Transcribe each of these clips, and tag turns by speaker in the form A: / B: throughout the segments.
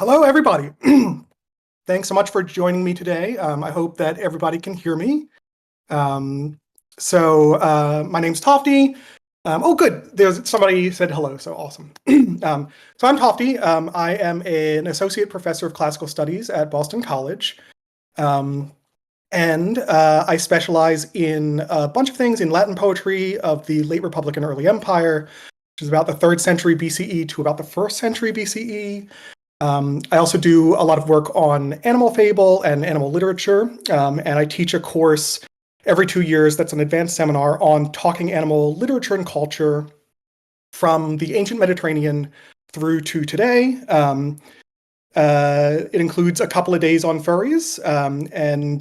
A: Hello, everybody. Thanks so much for joining me today. I hope that everybody can hear me. Um, my name's Tofte. Oh, good. There's somebody said hello, so awesome. So I'm Tofte. I am an associate professor of classical studies at Boston College. Um, I specialize in a bunch of things in Latin poetry of the late Republic and early Empire, which is about the 3rd century BCE to about the 1st century BCE. I also do a lot of work on animal fable and animal literature, and I teach a course every 2 years that's an advanced seminar on talking animal literature and culture from the ancient Mediterranean through to today. It includes a couple of days on furries, and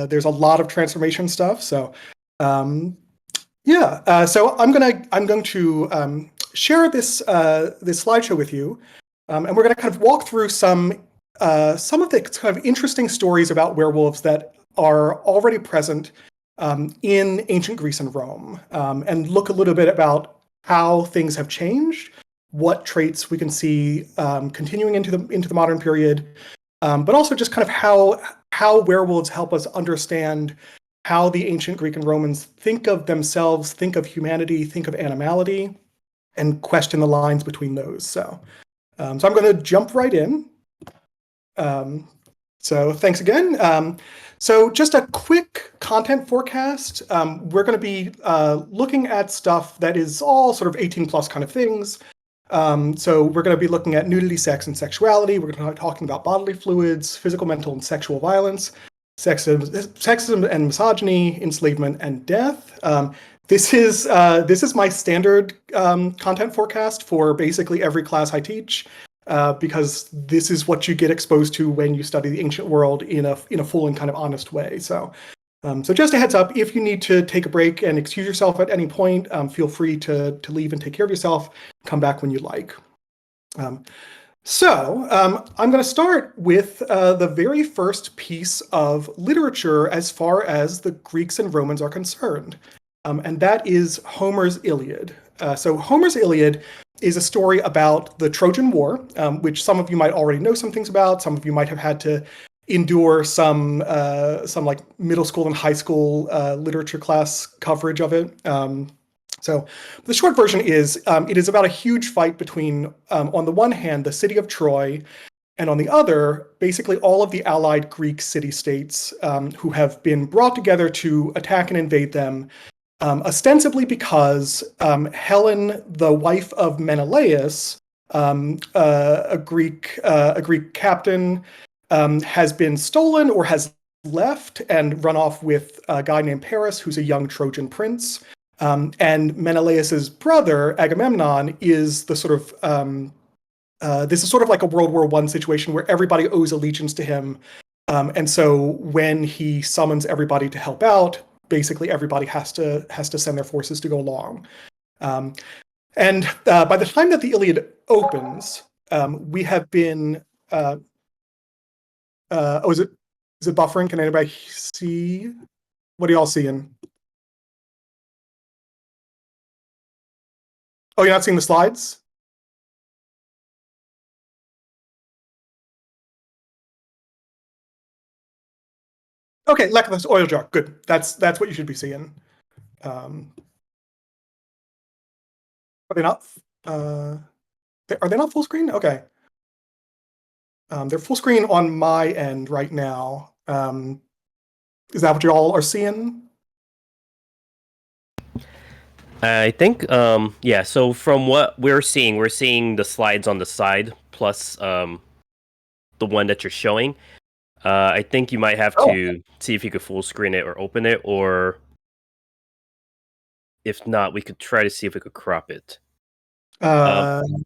A: there's a lot of transformation stuff. So, so I'm going to share this slideshow with you. And we're going to kind of walk through some of the kind of interesting stories about werewolves that are already present in ancient Greece and Rome, and look a little bit about how things have changed, what traits we can see continuing into the modern period, but also just kind of how werewolves help us understand how the ancient Greek and Romans think of themselves, think of humanity, think of animality, and question the lines between those. So I'm going to jump right in. So thanks again. So just a quick content forecast. We're going to be looking at stuff that is all sort of 18 plus kind of things. So we're going to be looking at nudity, sex, and sexuality. We're going to be talking about bodily fluids, physical, mental, and sexual violence, sexism and misogyny, enslavement, and death. This is my standard content forecast for basically every class I teach, because this is what you get exposed to when you study the ancient world in a full and kind of honest way. So just a heads up, if you need to take a break and excuse yourself at any point, feel free to leave and take care of yourself. Come back when you like. I'm going to start with the very first piece of literature as far as the Greeks and Romans are concerned, and that is Homer's Iliad. So Homer's Iliad is a story about the Trojan War, which some of you might already know some things about. Some of you might have had to endure some like middle school and high school literature class coverage of it. So the short version is it is about a huge fight between, on the one hand, the city of Troy, and on the other, basically all of the allied Greek city-states who have been brought together to attack and invade them, ostensibly because Helen, the wife of Menelaus, a Greek captain, has been stolen or has left and run off with a guy named Paris, who's a young Trojan prince. And Menelaus's brother, Agamemnon, is the sort of this is sort of like a World War I situation where everybody owes allegiance to him. And so when he summons everybody to help out, basically everybody has to send their forces to go along. And by the time that the Iliad opens, we have been is it buffering? Can anybody see? What are y'all seeing? Oh, you're not seeing the slides? Okay, Leclerc's oil jar. Good. That's what you should be seeing. Are they not? Are they not full screen? Okay. They're full screen on my end right now. Is that what you all are seeing?
B: I think, yeah, so from what we're seeing the slides on the side plus the one that you're showing. I think you might have
A: Oh.
B: to see if you could full screen it or open it, or if not, we could try to see if we could crop it.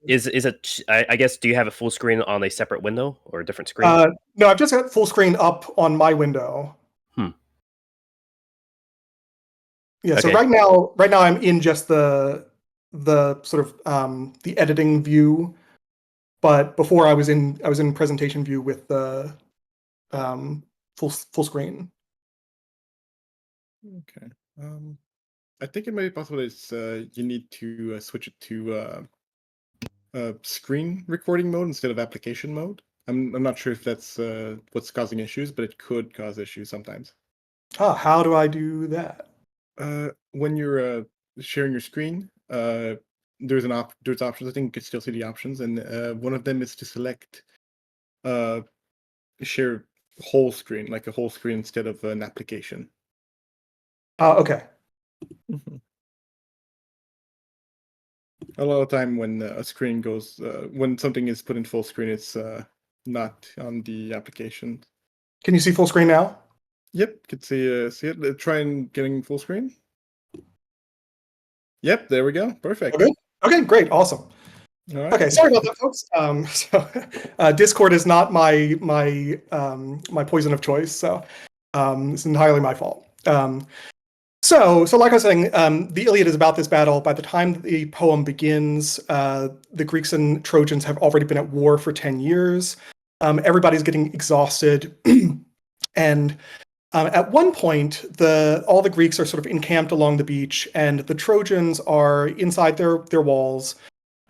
B: Is it, I guess, do you have a full screen on a separate window or a different screen?
A: No, I've just got full screen up on my window. Yeah, so
B: Okay.
A: right now I'm in just the sort of the editing view, but before I was in presentation view with the full screen.
C: Okay. I think it might be possible that you need to switch it to screen recording mode instead of application mode. I'm not sure if that's what's causing issues, but it could cause issues sometimes.
A: How do I do that?
C: When you're sharing your screen, there's options. I think you can still see the options, and one of them is to select uh, share whole screen, like a whole screen instead of an application.
A: Okay.
C: A lot of time when a screen goes, when something is put in full screen, it's not on the application.
A: Can you see full screen now?
C: Yep, could see it. Try and getting full screen. Yep, there we go. Perfect.
A: Okay. Okay, great, awesome.
C: All right.
A: Okay, sorry about that, folks. Discord is not my poison of choice, so it's entirely my fault. So like I was saying, the Iliad is about this battle. By the time the poem begins, the Greeks and Trojans have already been at war for 10 years. Everybody's getting exhausted, and at one point, all the Greeks are sort of encamped along the beach, and the Trojans are inside their walls.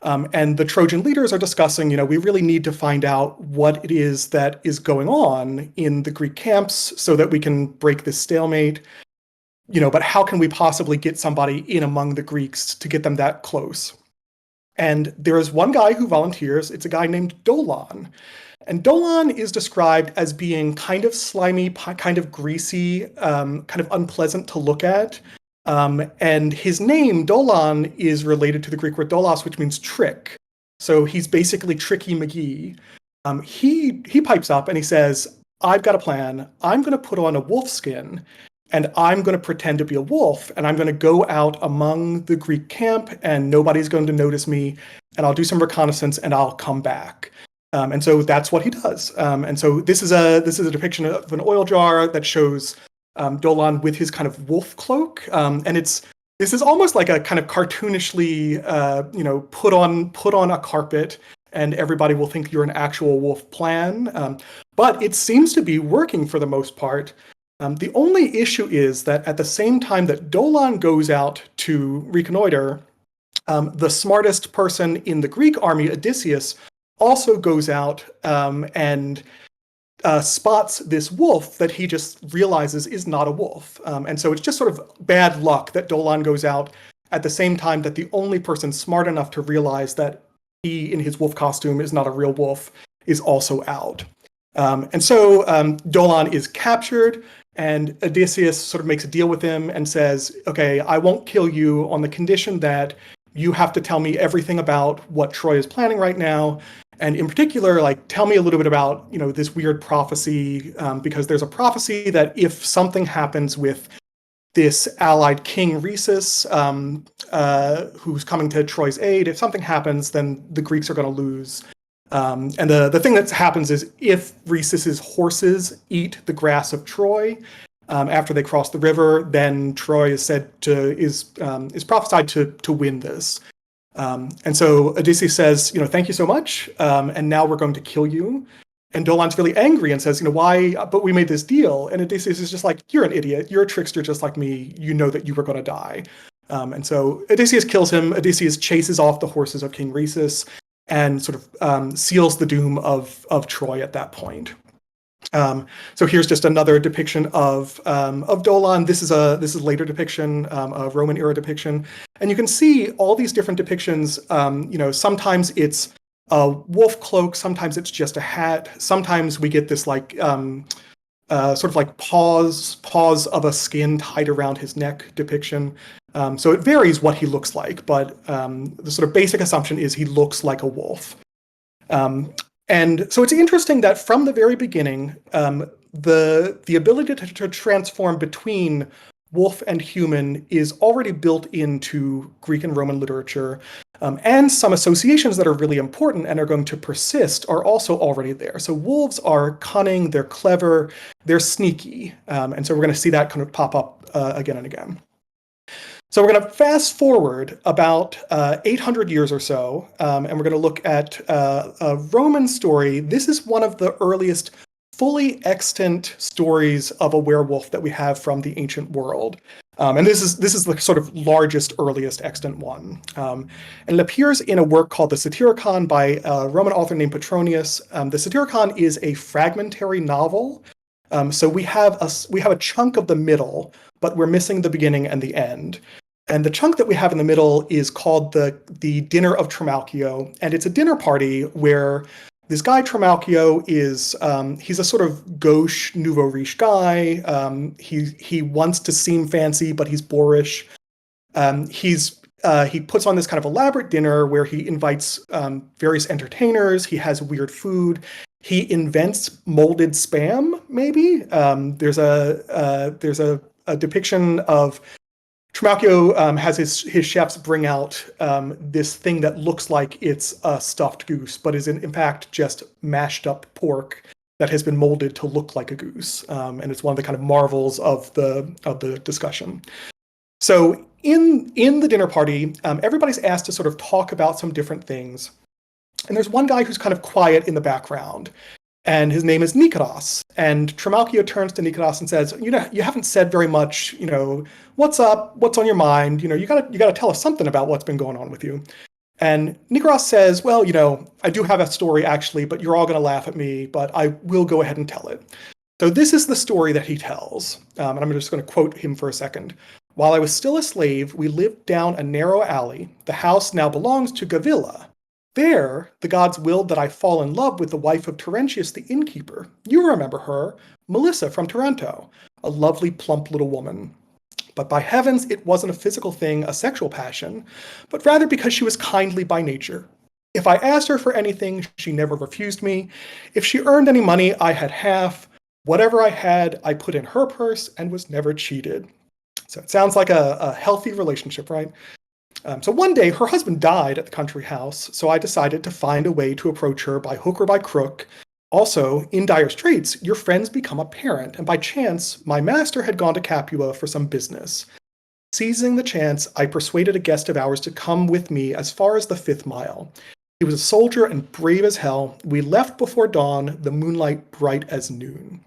A: And the Trojan leaders are discussing, we really need to find out what it is that is going on in the Greek camps so that we can break this stalemate. But how can we possibly get somebody in among the Greeks to get them that close? And there is one guy who volunteers. It's a guy named Dolon. And Dolon is described as being kind of slimy, kind of greasy, kind of unpleasant to look at. And his name, Dolon, is related to the Greek word dolos, which means trick. So he's basically Tricky McGee. He pipes up and he says, I've got a plan. I'm going to put on a wolf skin and I'm going to pretend to be a wolf and I'm going to go out among the Greek camp and nobody's going to notice me and I'll do some reconnaissance and I'll come back. And so that's what he does. And so this is a depiction of an oil jar that shows Dolon with his kind of wolf cloak, and this is almost like a kind of cartoonishly, put on a carpet, and everybody will think you're an actual wolf plan. But it seems to be working for the most part. The only issue is that at the same time that Dolon goes out to reconnoiter, the smartest person in the Greek army, Odysseus, also goes out and spots this wolf that he just realizes is not a wolf. And so it's just sort of bad luck that Dolon goes out at the same time that the only person smart enough to realize that he, in his wolf costume, is not a real wolf, is also out. And so Dolon is captured, and Odysseus sort of makes a deal with him and says, okay, I won't kill you on the condition that you have to tell me everything about what Troy is planning right now. And in particular, tell me a little bit about, this weird prophecy, because there's a prophecy that if something happens with this allied king Rhesus, who's coming to Troy's aid, if something happens, then the Greeks are going to lose. And the thing that happens is if Rhesus's horses eat the grass of Troy after they cross the river, then Troy is prophesied to win this. And so Odysseus says, thank you so much, and now we're going to kill you. And Dolon's really angry and says, why? But we made this deal. And Odysseus is just like, you're an idiot. You're a trickster just like me. You know that you were going to die. And so Odysseus kills him. Odysseus chases off the horses of King Rhesus and sort of seals the doom of Troy at that point. So here's just another depiction of Dolon. This is a later depiction, a Roman era depiction, and you can see all these different depictions. Sometimes it's a wolf cloak, sometimes it's just a hat. Sometimes we get this sort of like paws of a skin tied around his neck depiction. So it varies what he looks like, but the sort of basic assumption is he looks like a wolf. And so it's interesting that from the very beginning, the ability to transform between wolf and human is already built into Greek and Roman literature, and some associations that are really important and are going to persist are also already there. So wolves are cunning, they're clever, they're sneaky, and so we're going to see that kind of pop up again and again. So we're going to fast forward about 800 years or so, and we're going to look at a Roman story. This is one of the earliest fully extant stories of a werewolf that we have from the ancient world. And this is the sort of largest, earliest extant one. And it appears in a work called the Satyricon by a Roman author named Petronius. The Satyricon is a fragmentary novel. So we have a chunk of the middle, but we're missing the beginning and the end. And the chunk that we have in the middle is called the Dinner of Trimalchio, and it's a dinner party where this guy Trimalchio is he's a sort of gauche, nouveau riche guy. He wants to seem fancy, but he's boorish. He puts on this kind of elaborate dinner where he invites various entertainers. He has weird food. He invents molded spam. Maybe there's a depiction of Trimalchio has his chefs bring out this thing that looks like it's a stuffed goose, but is in fact just mashed up pork that has been molded to look like a goose. And it's one of the kind of marvels of the discussion. So in the dinner party, everybody's asked to sort of talk about some different things. And there's one guy who's kind of quiet in the background. And his name is Nikeros. And Trimalchio turns to Nikeros and says, you haven't said very much, what's up, what's on your mind, you gotta tell us something about what's been going on with you. And Nikeros says, well, I do have a story actually, but you're all gonna laugh at me, but I will go ahead and tell it. So this is the story that he tells. And I'm just gonna quote him for a second. While I was still a slave, we lived down a narrow alley. The house now belongs to Gavilla. There, the gods willed that I fall in love with the wife of Terentius the innkeeper. You remember her, Melissa from Taranto, a lovely plump little woman. But by heavens, it wasn't a physical thing, a sexual passion, but rather because she was kindly by nature. If I asked her for anything, she never refused me. If she earned any money, I had half. Whatever I had, I put in her purse and was never cheated. So it sounds like a healthy relationship, right? So one day, her husband died at the country house, so I decided to find a way to approach her by hook or by crook. Also, in dire straits, your friends become apparent, and by chance, my master had gone to Capua for some business. Seizing the chance, I persuaded a guest of ours to come with me as far as the 5th mile. He was a soldier and brave as hell. We left before dawn, the moonlight bright as noon.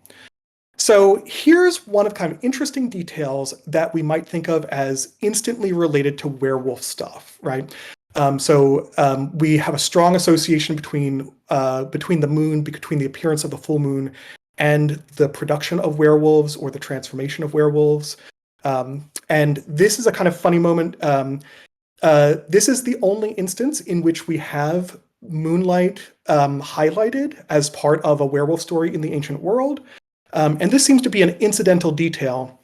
A: So here's one of kind of interesting details that we might think of as instantly related to werewolf stuff, right? We have a strong association between the moon, between the appearance of the full moon, and the production of werewolves or the transformation of werewolves. And this is a kind of funny moment. This is the only instance in which we have moonlight highlighted as part of a werewolf story in the ancient world. And this seems to be an incidental detail.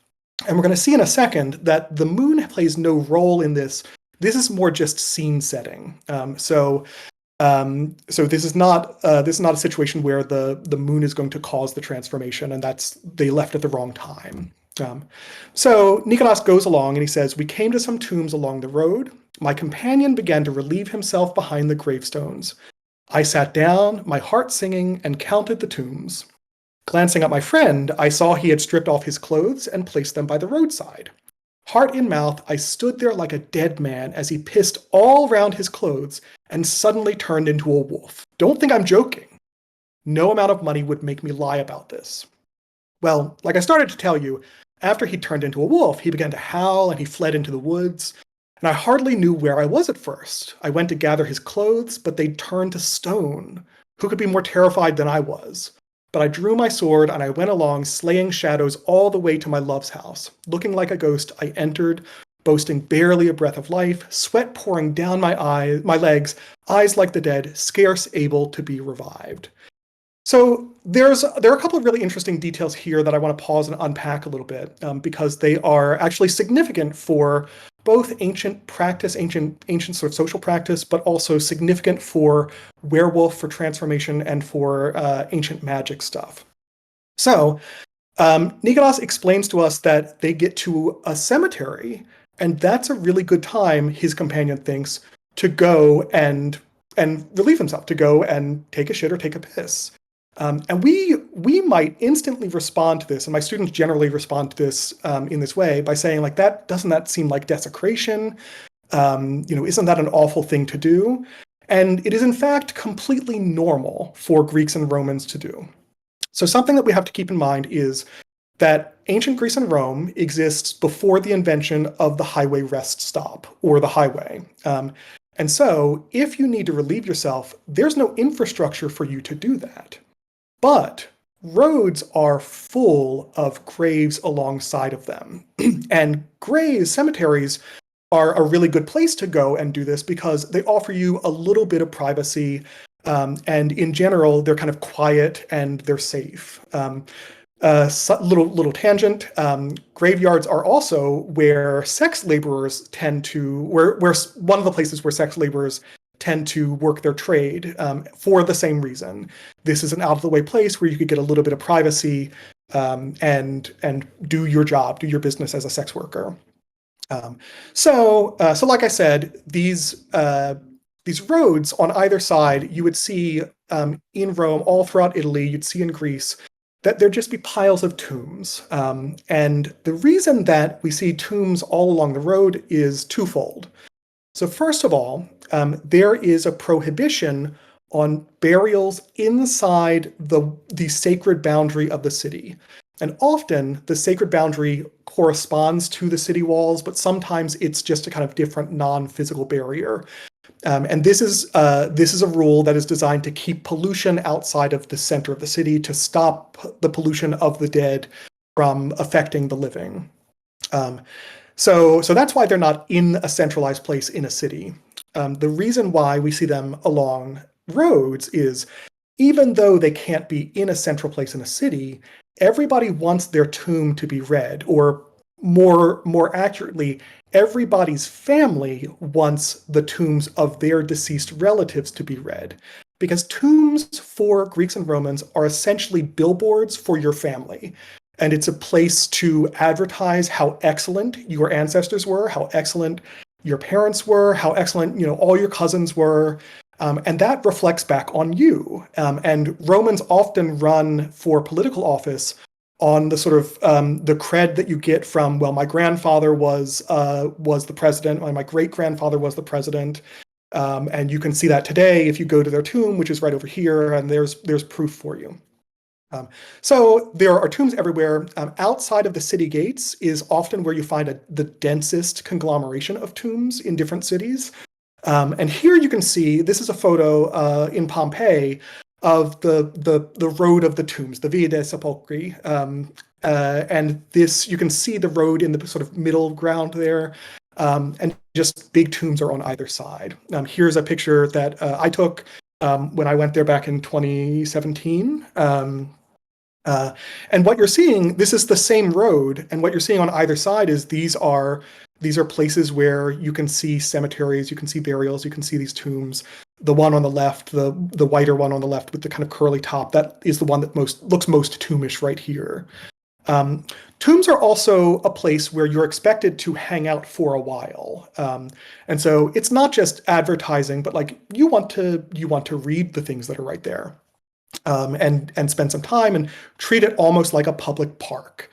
A: And we're going to see in a second that the moon plays no role in this. This is more just scene setting. So this is not a situation where the moon is going to cause the transformation, and they left at the wrong time. So Nikeros goes along and he says, we came to some tombs along the road. My companion began to relieve himself behind the gravestones. I sat down, my heart singing, and counted the tombs. Glancing at my friend, I saw he had stripped off his clothes and placed them by the roadside. Heart in mouth, I stood there like a dead man as he pissed all round his clothes and suddenly turned into a wolf. Don't think I'm joking. No amount of money would make me lie about this. Well, like I started to tell you, after he turned into a wolf, he began to howl and he fled into the woods. And I hardly knew where I was at first. I went to gather his clothes, but they'd turned to stone. Who could be more terrified than I was? But I drew my sword and I went along, slaying shadows all the way to my love's house. Looking like a ghost, I entered, boasting barely a breath of life, sweat pouring down my legs, eyes like the dead, scarce able to be revived. So there are a couple of really interesting details here that I want to pause and unpack a little bit, because they are actually significant for both ancient practice, ancient sort of social practice, but also significant for werewolf, for transformation, and for ancient magic stuff. So Nikeros explains to us that they get to a cemetery, and that's a really good time, his companion thinks, to go and relieve himself, to go and take a shit or take a piss. And we might instantly respond to this, and my students generally respond to this in this way by saying, like, doesn't that seem like desecration? Isn't that an awful thing to do? And it is in fact completely normal for Greeks and Romans to do. So something that we have to keep in mind is that ancient Greece and Rome exists before the invention of the highway rest stop or the highway. And so if you need to relieve yourself, there's no infrastructure for you to do that. But roads are full of graves alongside of them. And graves, cemeteries, are a really good place to go and do this because they offer you a little bit of privacy. And in general, they're kind of quiet and they're safe. Little tangent. Graveyards are also where sex laborers tend to, where one of the places where sex laborers tend to work their trade for the same reason. This is an out of the way place where you could get a little bit of privacy and do your job, do your business as a sex worker. So like I said, these roads on either side, you would see in Rome, all throughout Italy, you'd see in Greece, that there'd just be piles of tombs. And the reason that we see tombs all along the road is twofold. So first of all, there is a prohibition on burials inside the sacred boundary of the city. And often the sacred boundary corresponds to the city walls, but sometimes it's just a kind of different non-physical barrier. And this is a rule that is designed to keep pollution outside of the center of the city, to stop the pollution of the dead from affecting the living. So that's why they're not in a centralized place in a city. The reason why we see them along roads is, even though they can't be in a central place in a city, everybody wants their tomb to be read, or more accurately, everybody's family wants the tombs of their deceased relatives to be read. Because tombs for Greeks and Romans are essentially billboards for your family. And it's a place to advertise how excellent your ancestors were, how excellent your parents were, how excellent, all your cousins were. And that reflects back on you. And Romans often run for political office on the sort of the cred that you get from, well, my grandfather was the president, my great-grandfather was the president. And you can see that today if you go to their tomb, which is right over here, and there's proof for you. So there are tombs everywhere. Outside of the city gates is often where you find the densest conglomeration of tombs in different cities. And here you can see, this is a photo in Pompeii of the road of the tombs, the Via dei Sepolcri. And this, you can see the road in the sort of middle ground there. And just big tombs are on either side. Here's a picture that I took when I went there back in 2017. And what you're seeing, this is the same road, and what you're seeing on either side is these are places where you can see cemeteries, you can see burials, you can see these tombs. The one on the left, the whiter one on the left with the kind of curly top, that is the one that looks most tombish right here. Tombs are also a place where you're expected to hang out for a while. And so it's not just advertising, but like you want to read the things that are right there. And spend some time and treat it almost like a public park.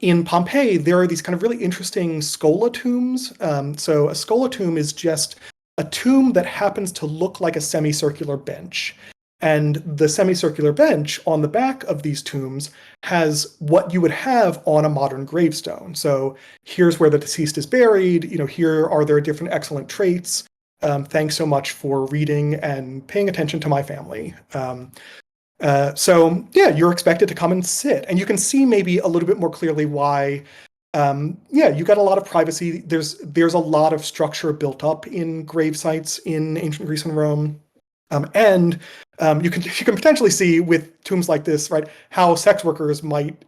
A: In Pompeii, there are these kind of really interesting scola tombs. So a scola tomb is just a tomb that happens to look like a semicircular bench. And the semicircular bench on the back of these tombs has what you would have on a modern gravestone. So here's where the deceased is buried. Here are their different excellent traits. Thanks so much for reading and paying attention to my family. So yeah, you're expected to come and sit, and you can see maybe a little bit more clearly why. You got a lot of privacy. There's a lot of structure built up in grave sites in ancient Greece and Rome. And you can potentially see with tombs like this, right, how sex workers might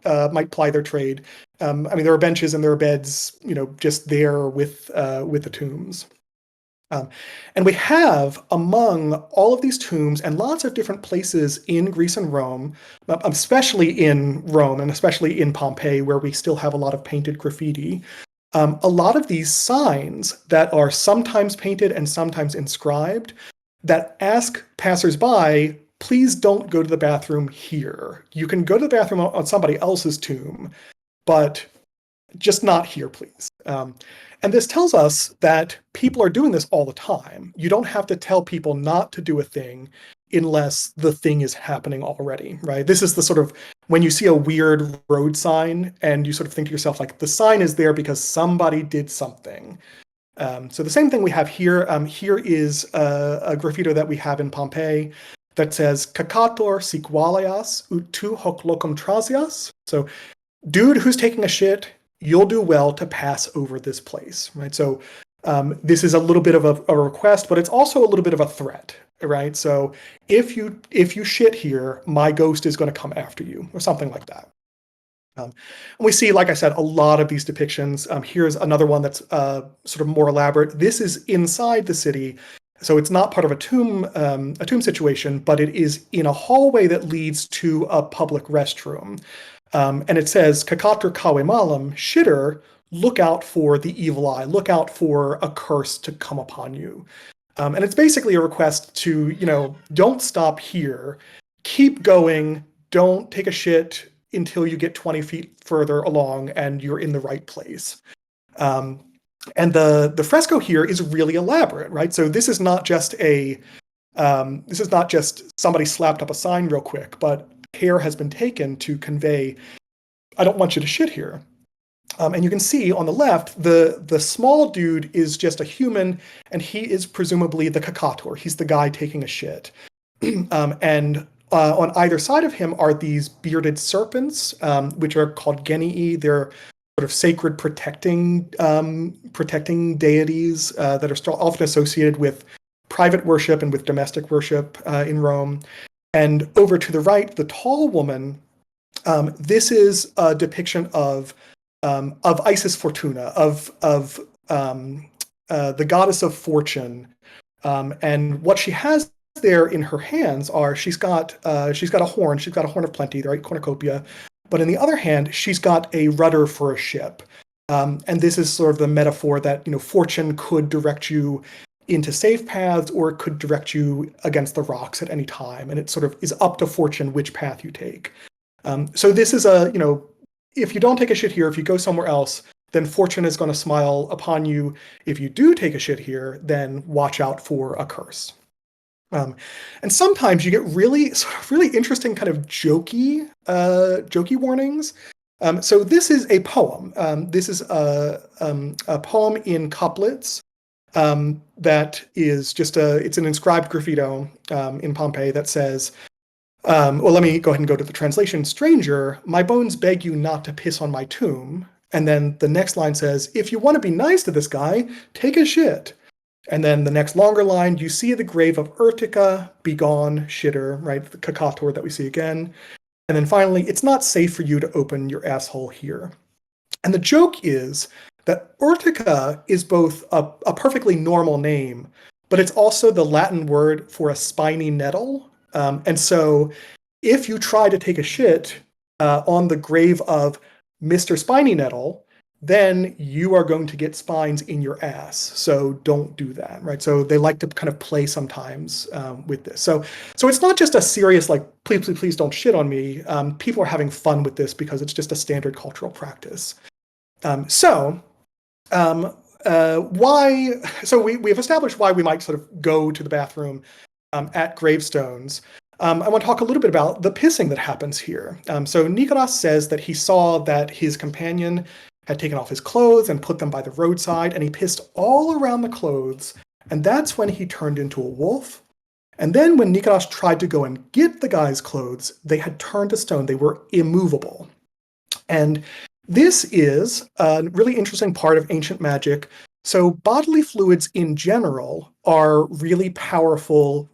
A: ply their trade. There are benches and there are beds, just there with the tombs. And we have, among all of these tombs and lots of different places in Greece and Rome, especially in Rome and especially in Pompeii, where we still have a lot of painted graffiti, a lot of these signs that are sometimes painted and sometimes inscribed that ask passersby, please don't go to the bathroom here. You can go to the bathroom on somebody else's tomb, but just not here, please. And this tells us that people are doing this all the time. You don't have to tell people not to do a thing unless the thing is happening already, right? This is the sort of when you see a weird road sign and you sort of think to yourself, like, the sign is there because somebody did something. So the same thing we have here. Here is a graffito that we have in Pompeii that says "Kakator siqualias ut tu hoc locum trasias." So, dude who's taking a shit, you'll do well to pass over this place, right? So this is a little bit of a request, but it's also a little bit of a threat, right? So if you shit here, my ghost is going to come after you, or something like that. And we see, like I said, a lot of these depictions. Here's another one that's sort of more elaborate. This is inside the city, so it's not part of a tomb situation, but it is in a hallway that leads to a public restroom. And it says, "Kakator kawe malam," shitter, look out for the evil eye, look out for a curse to come upon you. And it's basically a request to, don't stop here, keep going, don't take a shit until you get 20 feet further along and you're in the right place. And the fresco here is really elaborate, right? So this is not just somebody slapped up a sign real quick, but care has been taken to convey, I don't want you to shit here. And you can see on the left, the small dude is just a human, and he is presumably the kakator. He's the guy taking a shit. And on either side of him are these bearded serpents, which are called genii. They're sort of sacred protecting deities that are still often associated with private worship and with domestic worship in Rome. And over to the right, the tall woman, this is a depiction of Isis Fortuna, of the goddess of fortune, and what she has there in her hands are she's got a horn of plenty, the right cornucopia, but in the other hand she's got a rudder for a ship, and this is sort of the metaphor that fortune could direct you into safe paths or it could direct you against the rocks at any time, and it sort of is up to fortune which path you take. So this is if you don't take a shit here, if you go somewhere else, then fortune is going to smile upon you. If you do take a shit here, then watch out for a curse. And sometimes you get really interesting kind of jokey warnings. So this is a poem. This is a poem in couplets that is it's an inscribed graffito in Pompeii that says, well, let me go ahead and go to the translation. "Stranger, my bones beg you not to piss on my tomb." And then the next line says, "If you want to be nice to this guy, take a shit." And then the next longer line, "You see the grave of Urtica, begone, shitter," right? The kakator that we see again. And then finally, "It's not safe for you to open your asshole here." And the joke is that Urtica is both a perfectly normal name, but it's also the Latin word for a spiny nettle. And so if you try to take a shit on the grave of Mr. Spiny Nettle, then you are going to get spines in your ass. So don't do that, right? So they like to kind of play sometimes with this. So it's not just a serious, like, please don't shit on me. People are having fun with this because it's just a standard cultural practice. We've established why we might sort of go to the bathroom at gravestones. I want to talk a little bit about the pissing that happens here. So Nikolas says that he saw that his companion had taken off his clothes and put them by the roadside, and he pissed all around the clothes, and that's when he turned into a wolf. And then when Nikolas tried to go and get the guy's clothes, they had turned to stone. They were immovable. And this is a really interesting part of ancient magic. So bodily fluids in general are really powerful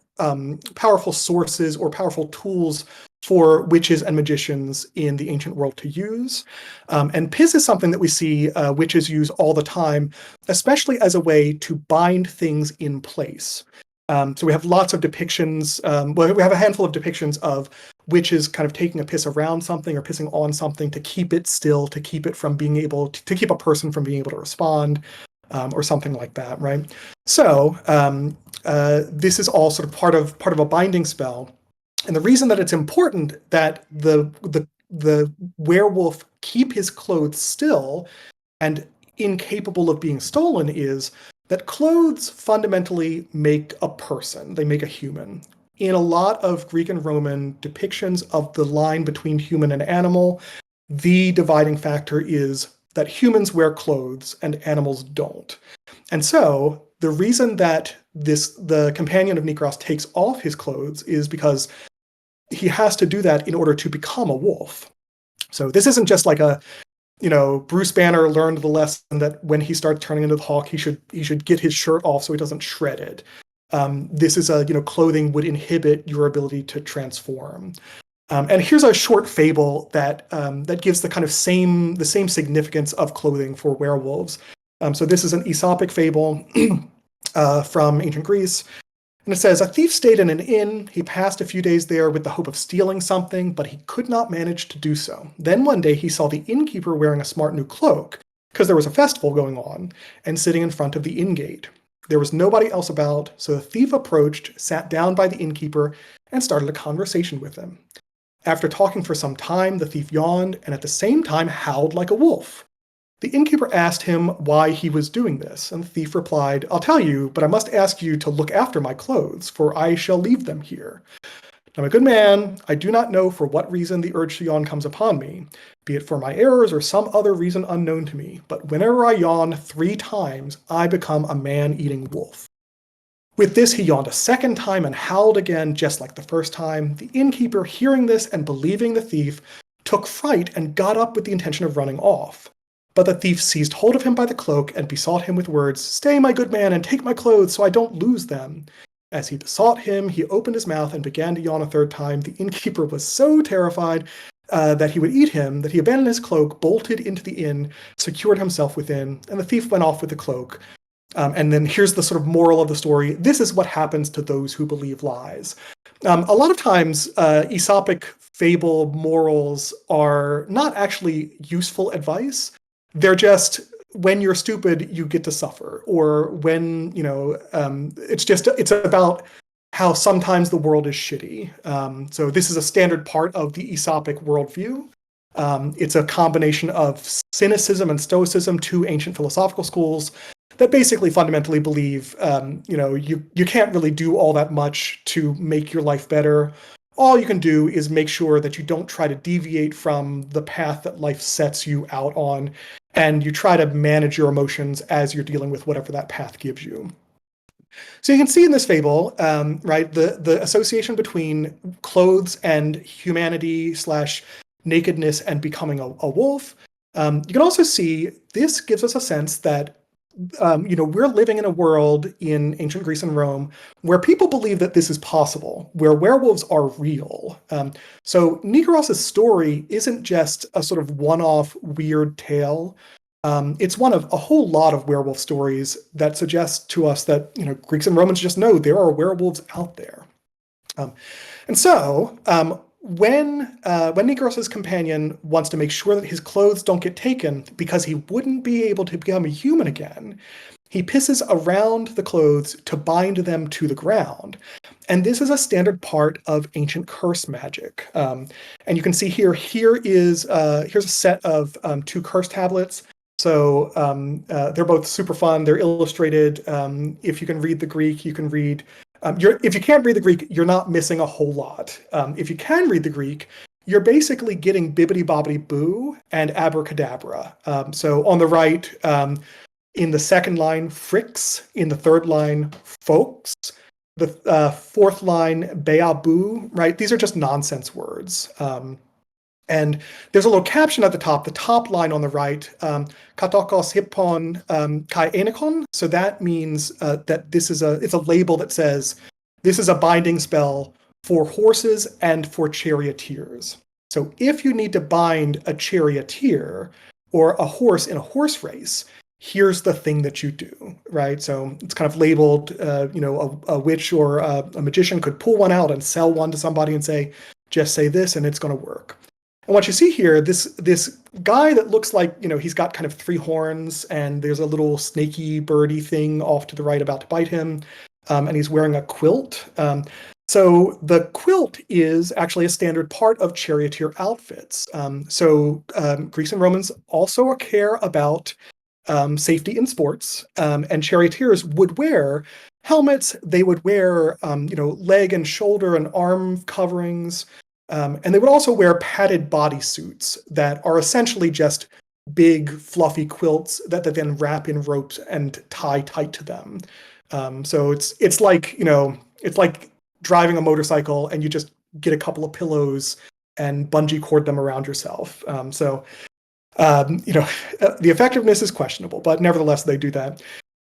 A: sources or powerful tools for witches and magicians in the ancient world to use. And piss is something that we see witches use all the time, especially as a way to bind things in place. So we have lots of depictions. We have a handful of depictions of witches kind of taking a piss around something or pissing on something to keep it still, to keep it from being able to keep a person from being able to respond, or something like that, right? So this is all sort of part of a binding spell. And the reason that it's important that the werewolf keep his clothes still and incapable of being stolen is that clothes fundamentally make a person. They make a human. in a lot of Greek and Roman depictions of the line between human and animal, the dividing factor is that humans wear clothes and animals don't. And so the reason that the companion of Nikros takes off his clothes is because he has to do that in order to become a wolf. So this isn't just like Bruce Banner learned the lesson that when he starts turning into the Hawk, he should get his shirt off so he doesn't shred it. This is clothing would inhibit your ability to transform. And here's a short fable that gives the same significance of clothing for werewolves. So this is an Aesopic fable from ancient Greece. And it says, a thief stayed in an inn. He passed a few days there with the hope of stealing something, but he could not manage to do so. Then one day he saw the innkeeper wearing a smart new cloak, because there was a festival going on, and sitting in front of the inn gate. There was nobody else about, so the thief approached, sat down by the innkeeper, and started a conversation with him. After talking for some time, the thief yawned, and at the same time howled like a wolf. The innkeeper asked him why he was doing this, and the thief replied, I'll tell you, but I must ask you to look after my clothes, for I shall leave them here. Now, my good man, I do not know for what reason the urge to yawn comes upon me, be it for my errors or some other reason unknown to me, but whenever I yawn 3 times, I become a man-eating wolf. With this, he yawned a second time and howled again, just like the first time. The innkeeper, hearing this and believing the thief, took fright and got up with the intention of running off. But the thief seized hold of him by the cloak and besought him with words, Stay, my good man, and take my clothes so I don't lose them. As he besought him, he opened his mouth and began to yawn a third time. The innkeeper was so terrified that he would eat him that he abandoned his cloak, bolted into the inn, secured himself within, and the thief went off with the cloak. And then here's the sort of moral of the story. This is what happens to those who believe lies. A lot of times, Aesopic fable morals are not actually useful advice. They're just, when you're stupid, you get to suffer. Or when, it's about how sometimes the world is shitty. So this is a standard part of the Aesopic worldview. It's a combination of cynicism and stoicism, 2 ancient philosophical schools that basically fundamentally believe, you can't really do all that much to make your life better. All you can do is make sure that you don't try to deviate from the path that life sets you out on, and you try to manage your emotions as you're dealing with whatever that path gives you. So you can see in this fable, right, the association between clothes and humanity / nakedness and becoming a wolf. You can also see this gives us a sense that we're living in a world in ancient Greece and Rome where people believe that this is possible, where werewolves are real. So Nikros' story isn't just a sort of one-off weird tale. It's one of a whole lot of werewolf stories that suggest to us that Greeks and Romans just know there are werewolves out there. And so when Nikros' companion wants to make sure that his clothes don't get taken because he wouldn't be able to become a human again, he pisses around the clothes to bind them to the ground. And this is a standard part of ancient curse magic. And you can see here's a set of 2 curse tablets. So they're both super fun. They're illustrated. If you can read the Greek, you can read. If you can't read the Greek, you're not missing a whole lot. If you can read the Greek, you're basically getting bibbidi bobbidi boo and abracadabra. So on the right, in the second line, fricks. In the third line, folks. The 4th line, beaboo, right? These are just nonsense words. And there's a little caption at the top line on the right, katokos hippon kai enikon. So that means that it's a label that says, this is a binding spell for horses and for charioteers. So if you need to bind a charioteer or a horse in a horse race, here's the thing that you do, right? So it's kind of labeled, a witch or a magician could pull one out and sell one to somebody and say, just say this and it's going to work. And what you see here, this guy that looks like, he's got kind of 3 horns and there's a little snaky birdie thing off to the right about to bite him. And he's wearing a quilt. So the quilt is actually a standard part of charioteer outfits. So Greeks and Romans also care about safety in sports. And charioteers would wear helmets. They would wear, leg and shoulder and arm coverings. And they would also wear padded bodysuits that are essentially just big, fluffy quilts that they then wrap in ropes and tie tight to them. So it's like, it's like driving a motorcycle and you just get a couple of pillows and bungee cord them around yourself. The effectiveness is questionable, but nevertheless, they do that.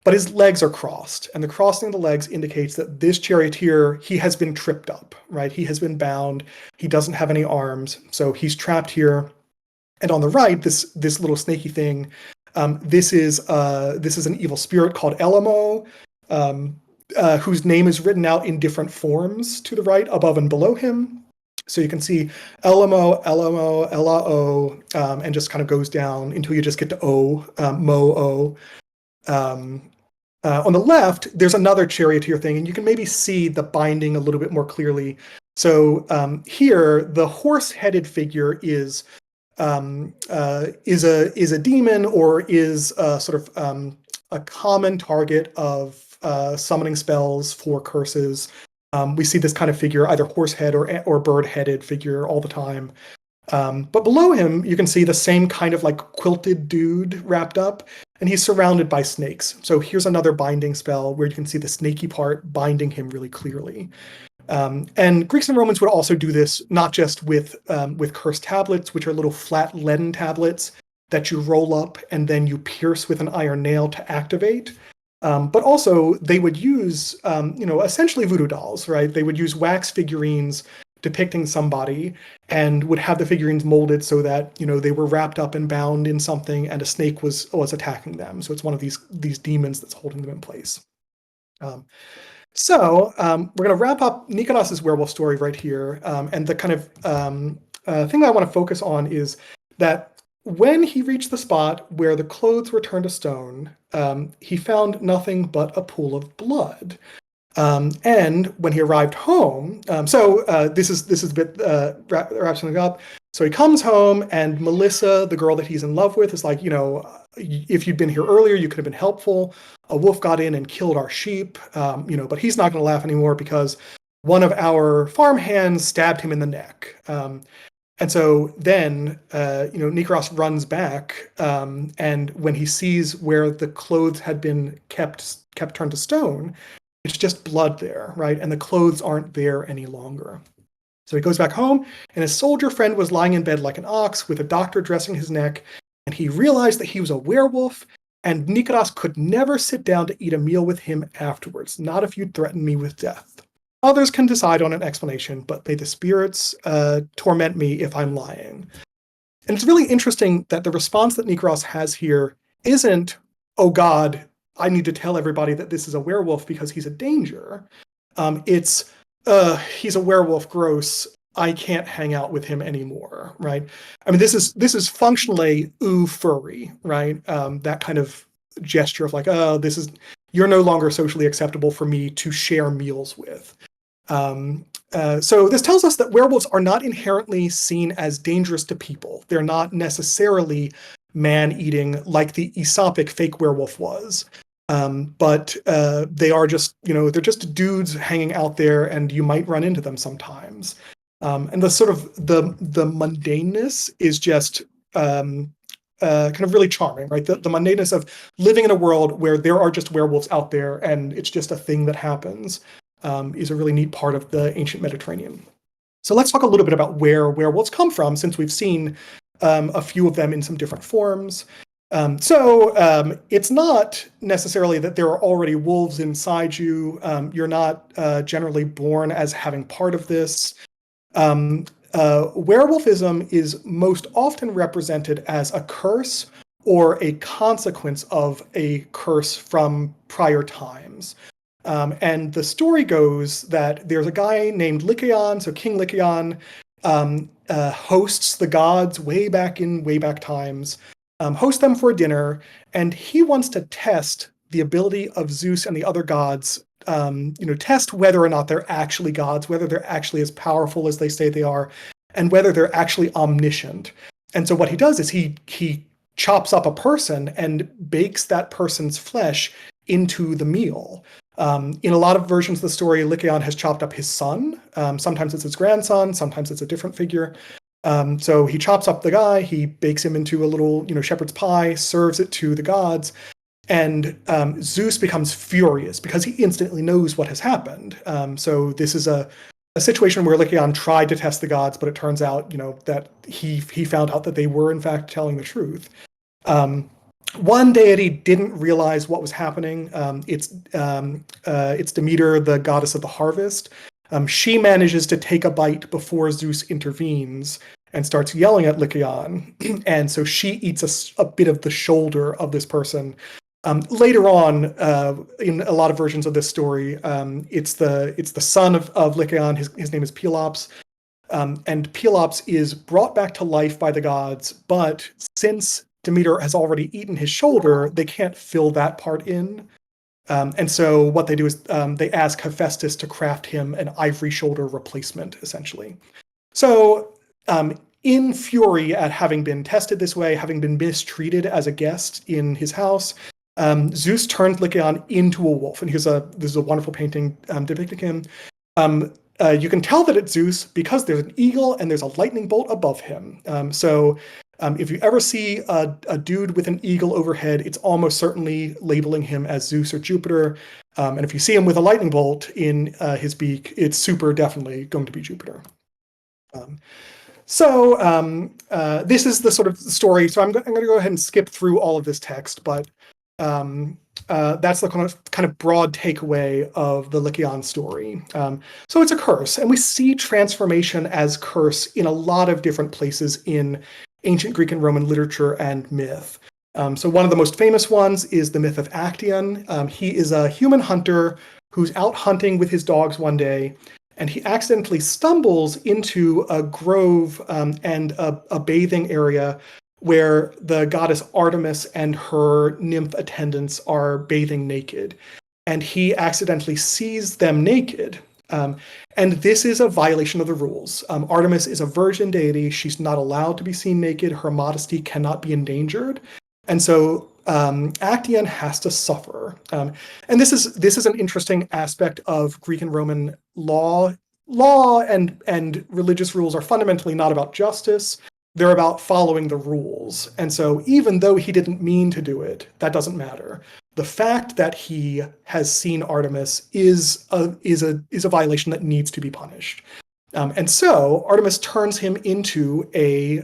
A: But his legs are crossed, and the crossing of the legs indicates that this charioteer, he has been tripped up, right? He has been bound. He doesn't have any arms, so he's trapped here. And on the right, this little snaky thing, this is an evil spirit called Elamo, whose name is written out in different forms to the right, above and below him. So you can see Elamo, Elao, and just kind of goes down until you just get to O, Mo, O. On the left, there's another charioteer thing, and you can maybe see the binding a little bit more clearly. So here, the horse-headed figure is a demon, or is sort of a common target of summoning spells for curses. We see this kind of figure, either horse-head or bird-headed figure, all the time. But below him, you can see the same kind of like quilted dude wrapped up, and he's surrounded by snakes. So here's another binding spell where you can see the snaky part binding him really clearly. And Greeks and Romans would also do this not just with cursed tablets, which are little flat leaden tablets that you roll up and then you pierce with an iron nail to activate. But also they would use, essentially voodoo dolls, right? They would use wax figurines depicting somebody and would have the figurines molded so that, they were wrapped up and bound in something and a snake was attacking them. So it's one of these demons that's holding them in place. So we're going to wrap up Nikolas's werewolf story right here. And the kind of thing that I want to focus on is that when he reached the spot where the clothes were turned to stone, he found nothing but a pool of blood. And when he arrived home, this is a bit wrap something up. So he comes home, and Melissa, the girl that he's in love with, is like, if you'd been here earlier, you could have been helpful. A wolf got in and killed our sheep, but he's not going to laugh anymore because one of our farm hands stabbed him in the neck. And so then, Nikolas runs back, and when he sees where the clothes had been kept turned to stone, it's just blood there, right? And the clothes aren't there any longer. So he goes back home, and his soldier friend was lying in bed like an ox with a doctor dressing his neck, and he realized that he was a werewolf, and Nikolas could never sit down to eat a meal with him afterwards, not if you'd threaten me with death. Others can decide on an explanation, but may the spirits torment me if I'm lying. And it's really interesting that the response that Nikolas has here isn't, oh God, I need to tell everybody that this is a werewolf because he's a danger. It's, he's a werewolf, gross. I can't hang out with him anymore, right? I mean, this is functionally furry, right? That kind of gesture of like, oh, you're no longer socially acceptable for me to share meals with. So this tells us that werewolves are not inherently seen as dangerous to people. They're not necessarily man-eating like the Aesopic fake werewolf was. But they are just, they're just dudes hanging out there, and you might run into them sometimes. And the sort of the mundaneness is just kind of really charming, right? The mundaneness of living in a world where there are just werewolves out there, and it's just a thing that happens, is a really neat part of the ancient Mediterranean. So let's talk a little bit about where werewolves come from, since we've seen a few of them in some different forms. It's not necessarily that there are already wolves inside you. You're not generally born as having part of this. Werewolfism is most often represented as a curse or a consequence of a curse from prior times. And the story goes that there's a guy named Lycaon, so King Lycaon hosts the gods way back times, hosts them for a dinner, and he wants to test the ability of Zeus and the other gods, test whether or not they're actually gods, whether they're actually as powerful as they say they are, and whether they're actually omniscient. And so what he does is he chops up a person and bakes that person's flesh into the meal. In a lot of versions of the story, Lycaon has chopped up his son. Sometimes it's his grandson, sometimes it's a different figure. So he chops up the guy, he bakes him into a little, shepherd's pie, serves it to the gods, and Zeus becomes furious because he instantly knows what has happened. So this is a situation where Lycaon tried to test the gods, but it turns out, that he found out that they were in fact telling the truth. One deity didn't realize what was happening. It's Demeter, the goddess of the harvest. She manages to take a bite before Zeus intervenes and starts yelling at Lycaon. And so she eats a bit of the shoulder of this person. Later on, in a lot of versions of this story, it's the son of Lycaon. His name is Pelops. And Pelops is brought back to life by the gods, but since Demeter has already eaten his shoulder, they can't fill that part in. And so what they do is they ask Hephaestus to craft him an ivory shoulder replacement, essentially. So in fury at having been tested this way, having been mistreated as a guest in his house, Zeus turns Lycaon into a wolf. And this is a wonderful painting depicting him. You can tell that it's Zeus because there's an eagle and there's a lightning bolt above him. If you ever see a dude with an eagle overhead, it's almost certainly labeling him as Zeus or Jupiter. And if you see him with a lightning bolt in his beak, it's super definitely going to be Jupiter. This is the sort of story. So I'm going to go ahead and skip through all of this text, but that's the kind of broad takeaway of the Lycaon story. So it's a curse, and we see transformation as curse in a lot of different places in ancient Greek and Roman literature and myth. So one of the most famous ones is the myth of Actaeon. He is a human hunter who's out hunting with his dogs one day, and he accidentally stumbles into a grove and a bathing area where the goddess Artemis and her nymph attendants are bathing naked. And he accidentally sees them naked. And this is a violation of the rules. Artemis is a virgin deity. She's not allowed to be seen naked. Her modesty cannot be endangered. And so Actaeon has to suffer. And this is an interesting aspect of Greek and Roman law. Law and religious rules are fundamentally not about justice. They're about following the rules. And so even though he didn't mean to do it, that doesn't matter. The fact that he has seen Artemis is a violation that needs to be punished. And so Artemis turns him into a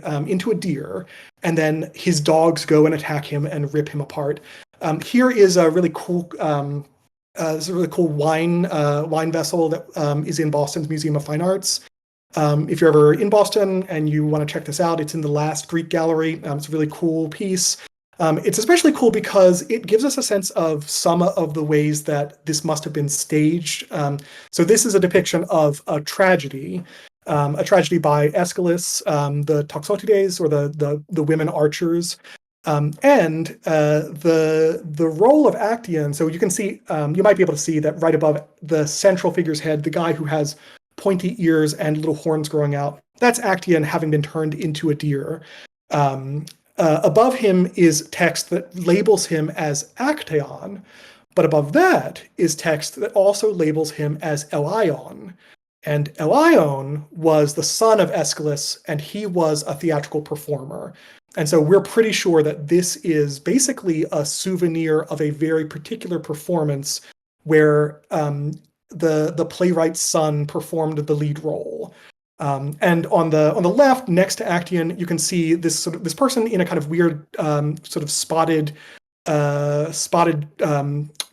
A: deer, and then his dogs go and attack him and rip him apart. Here is a really cool wine vessel that is in Boston's Museum of Fine Arts. If you're ever in Boston and you want to check this out, it's in the last Greek gallery. It's a really cool piece. It's especially cool because it gives us a sense of some of the ways that this must have been staged. So this is a depiction of a tragedy by Aeschylus, the Toxotides, or the women archers. And the role of Actaeon, so you can see, you might be able to see that right above the central figure's head, the guy who has pointy ears and little horns growing out, that's Actaeon having been turned into a deer. Above him is text that labels him as Actaeon, but above that is text that also labels him as Elaion. And Elaion was the son of Aeschylus, and he was a theatrical performer. And so we're pretty sure that this is basically a souvenir of a very particular performance where the playwright's son performed the lead role. And on the left, next to Actaeon, you can see this person in a kind of weird sort of spotted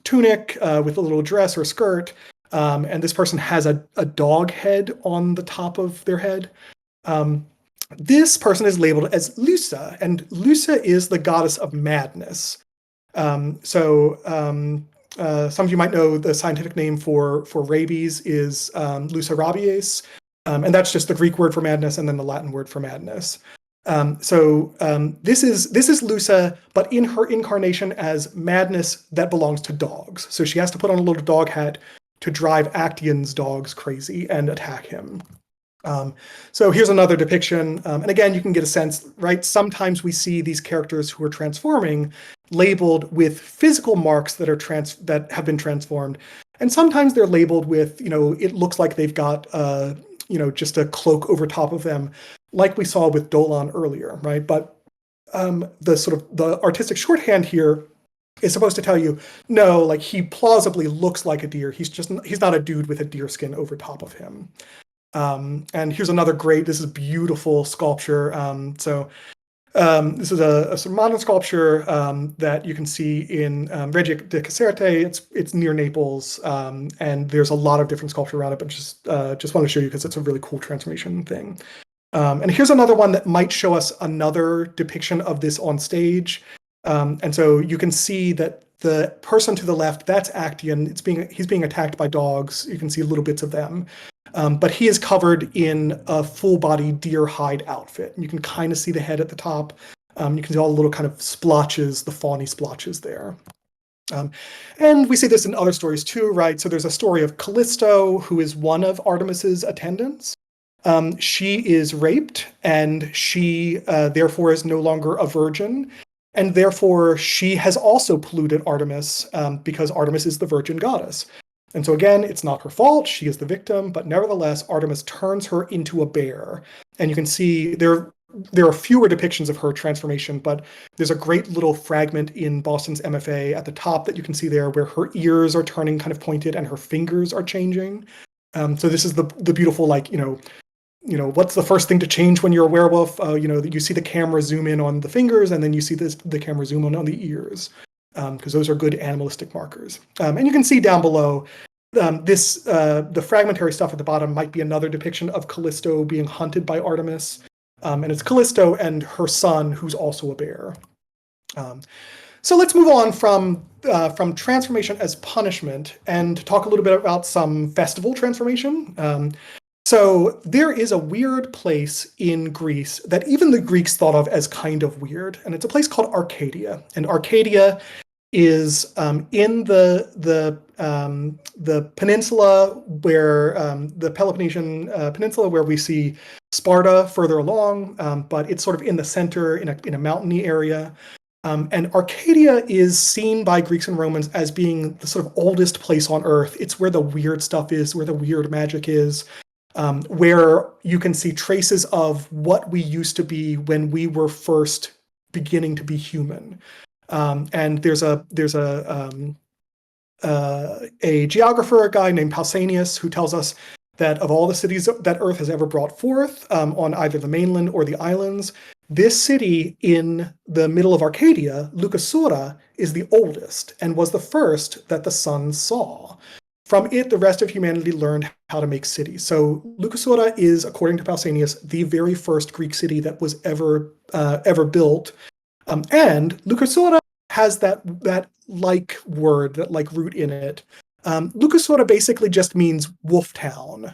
A: tunic with a little dress or skirt. And this person has a dog head on the top of their head. This person is labeled as Lusa, and Lusa is the goddess of madness. Some of you might know the scientific name for rabies is Lusa rabies, and that's just the Greek word for madness and then the Latin word for madness. This is Lusa, but in her incarnation as madness that belongs to dogs. So she has to put on a little dog hat to drive Actaeon's dogs crazy and attack him. So here's another depiction. And again, you can get a sense, right? Sometimes we see these characters who are transforming labeled with physical marks that have been transformed. And sometimes they're labeled with, it looks like they've got, just a cloak over top of them, like we saw with Dolan earlier, right? But the artistic shorthand here is supposed to tell you, no, like he plausibly looks like a deer. He's not a dude with a deer skin over top of him. And here's another this is beautiful sculpture. This is a sort of modern sculpture that you can see in Reggio di Caserte. It's near Naples, and there's a lot of different sculpture around it. But just want to show you because it's a really cool transformation thing. And here's another one that might show us another depiction of this on stage. And so you can see that the person to the left, that's Actaeon. He's being attacked by dogs. You can see little bits of them. But he is covered in a full-body deer hide outfit. You can kind of see the head at the top. You can see all the little kind of splotches, the fawny splotches there. And we see this in other stories too, right? So there's a story of Callisto, who is one of Artemis's attendants. She is raped, and she therefore is no longer a virgin. And therefore, she has also polluted Artemis because Artemis is the virgin goddess. And so again, it's not her fault, she is the victim, but nevertheless, Artemis turns her into a bear. And you can see there are fewer depictions of her transformation, but there's a great little fragment in Boston's MFA at the top that you can see there where her ears are turning kind of pointed and her fingers are changing. So this is the beautiful, like, what's the first thing to change when you're a werewolf? You see the camera zoom in on the fingers, and then you see the camera zoom in on the ears, because those are good animalistic markers. And you can see down below, the fragmentary stuff at the bottom might be another depiction of Callisto being hunted by Artemis. And it's Callisto and her son, who's also a bear. So let's move on from transformation as punishment and talk a little bit about some festival transformation. So there is a weird place in Greece that even the Greeks thought of as kind of weird, and it's a place called Arcadia. And Arcadia is in the peninsula where the Peloponnesian peninsula, where we see Sparta further along, but it's sort of in the center in a mountainy area. And Arcadia is seen by Greeks and Romans as being the sort of oldest place on Earth. It's where the weird stuff is, where the weird magic is. Where you can see traces of what we used to be when we were first beginning to be human. And there's a geographer, a guy named Pausanias, who tells us that of all the cities that Earth has ever brought forth, on either the mainland or the islands, this city in the middle of Arcadia, Leucasura, is the oldest and was the first that the sun saw. From it, the rest of humanity learned how to make cities. So Leucasura is, according to Pausanias, the very first Greek city that was ever built. And Leucasura has that like word, that like root in it. Leucasura basically just means wolf town.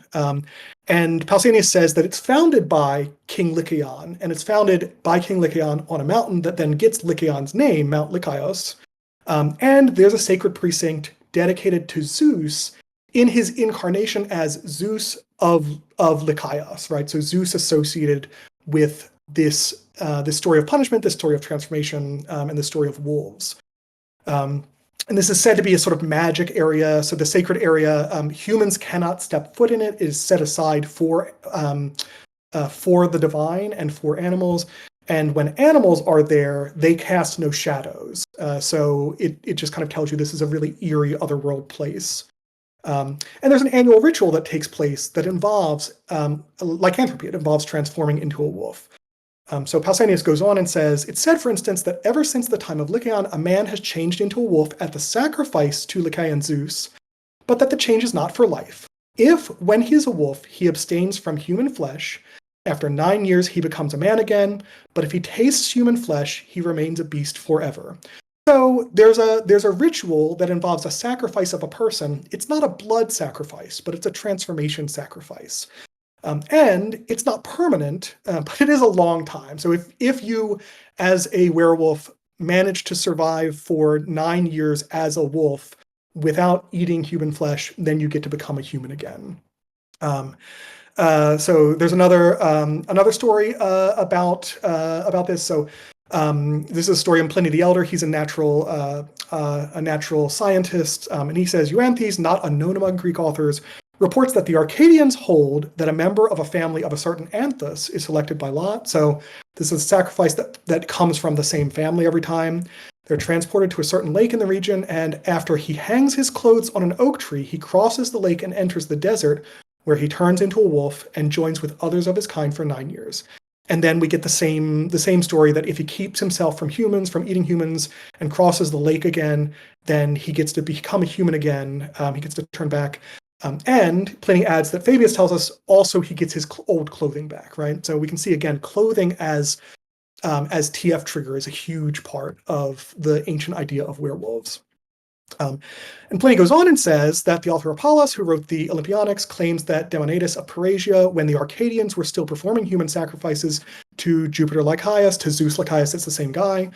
A: And Pausanias says that it's founded by King Lycaon, and it's founded by King Lycaon on a mountain that then gets Lycaon's name, Mount Lycaios. And there's a sacred precinct dedicated to Zeus in his incarnation as Zeus of Lycaios, right? So Zeus associated with this story of punishment, this story of transformation, and the story of wolves. And this is said to be a sort of magic area. So the sacred area, humans cannot step foot in it. It is set aside for the divine and for animals. And when animals are there, they cast no shadows. So it just kind of tells you this is a really eerie otherworld place. And there's an annual ritual that takes place that involves lycanthropy. It involves transforming into a wolf. So Pausanias goes on and says, it's said, for instance, that ever since the time of Lycaon, a man has changed into a wolf at the sacrifice to Lycaean Zeus, but that the change is not for life. If, when he is a wolf, he abstains from human flesh, after 9 years, he becomes a man again, but if he tastes human flesh, he remains a beast forever. So there's a ritual that involves a sacrifice of a person. It's not a blood sacrifice, but it's a transformation sacrifice. And it's not permanent, but it is a long time. So if you, as a werewolf, manage to survive for 9 years as a wolf without eating human flesh, then you get to become a human again. So there's another story about this. So This is a story in Pliny the Elder. He's a natural scientist, and he says, Euanthes, not unknown among Greek authors, reports that the Arcadians hold that a member of a family of a certain anthus is selected by lot. So this is a sacrifice that comes from the same family every time. They're transported to a certain lake in the region, and after he hangs his clothes on an oak tree, he crosses the lake and enters the desert, where he turns into a wolf and joins with others of his kind for 9 years. And then we get the same story that if he keeps himself from eating humans, and crosses the lake again, then he gets to become a human again. He gets to turn back. And Pliny adds that Fabius tells us also he gets his old clothing back, right? So we can see again, clothing as TF trigger is a huge part of the ancient idea of werewolves. And Pliny goes on and says that the author Apollos, who wrote the Olympionics, claims that Demonidas of Parasia, when the Arcadians were still performing human sacrifices to Jupiter Lycaeus, to Zeus Lycaeus, it's the same guy,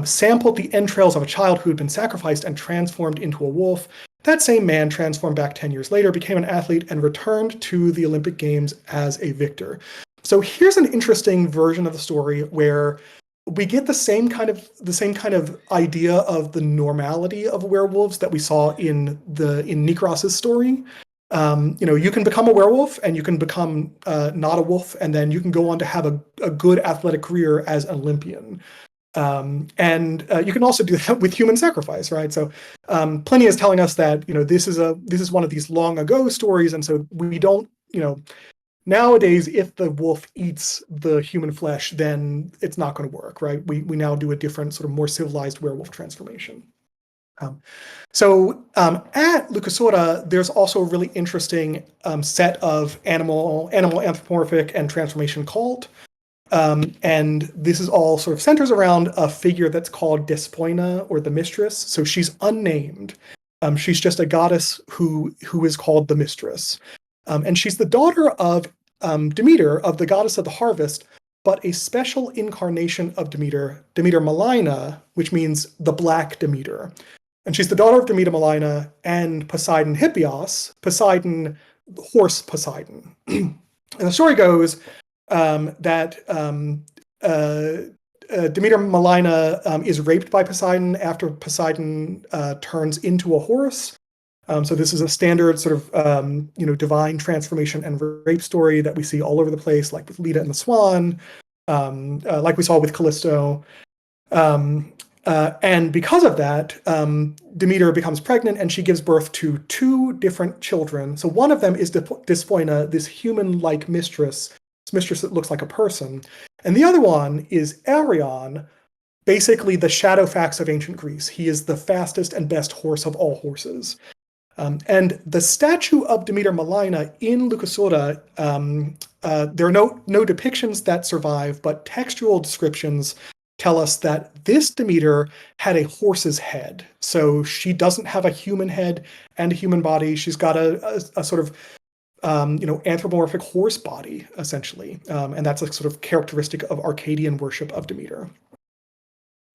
A: sampled the entrails of a child who had been sacrificed and transformed into a wolf. That same man, transformed back 10 years later, became an athlete and returned to the Olympic Games as a victor. So here's an interesting version of the story where we get the same kind of idea of the normality of werewolves that we saw in Nikros' story. You can become a werewolf and you can become not a wolf, and then you can go on to have a good athletic career as an Olympian. And you can also do that with human sacrifice, right? So Pliny is telling us that this is one of these long ago stories, and so we don't nowadays, if the wolf eats the human flesh, then it's not going to work, right? We now do a different sort of more civilized werewolf transformation. So at Leucosora, there's also a really interesting set of animal anthropomorphic and transformation cult. And this is all sort of centers around a figure that's called Despoina, or the mistress. So she's unnamed. She's just a goddess who is called the mistress. And she's the daughter of Demeter, of the goddess of the harvest, but a special incarnation of Demeter Malina, which means the black Demeter. And she's the daughter of Demeter Malina and Poseidon Hippias, horse Poseidon. And the story goes that Demeter Malina is raped by Poseidon after Poseidon turns into a horse. So this is a standard sort of, divine transformation and rape story that we see all over the place, like with Leda and the Swan, like we saw with Callisto. And because of that, Demeter becomes pregnant and she gives birth to 2 different children. So one of them is Despoina, this human-like mistress that looks like a person. And the other one is Arion, basically the Shadowfax of ancient Greece. He is the fastest and best horse of all horses. And the statue of Demeter Malina in Leucosora, there are no depictions that survive, but textual descriptions tell us that this Demeter had a horse's head. So she doesn't have a human head and a human body. She's got a sort of anthropomorphic horse body, essentially. And that's a sort of characteristic of Arcadian worship of Demeter.